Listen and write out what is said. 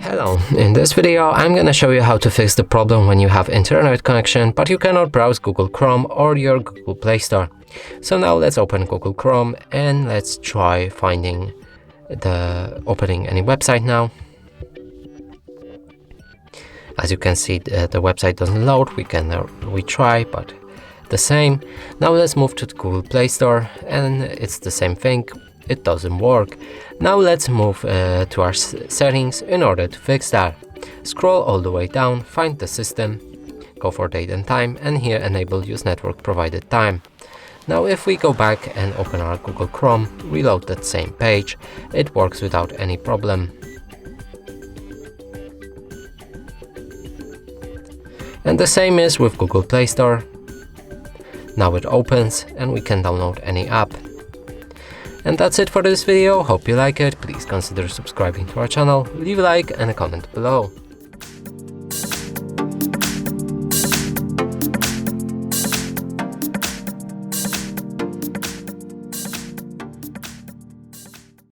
Hello, in this video I'm gonna show you how to fix the problem when you have internet connection but you cannot browse Google Chrome or your Google Play Store. So now let's open Google Chrome and let's try opening any website now. As you can see, the website doesn't load. We try, but the same. Now let's move to the Google Play Store and it's the same thing. It doesn't work. Now let's move to our settings in order to fix that. Scroll all the way down, find the system, go for date and time, and here enable use network provided time. Now if we go back and open our Google Chrome, reload that same page, it works without any problem. And the same is with Google Play Store. Now it opens and we can download any app. And that's it for this video. Hope you like it. Please consider subscribing to our channel, leave a like and a comment below.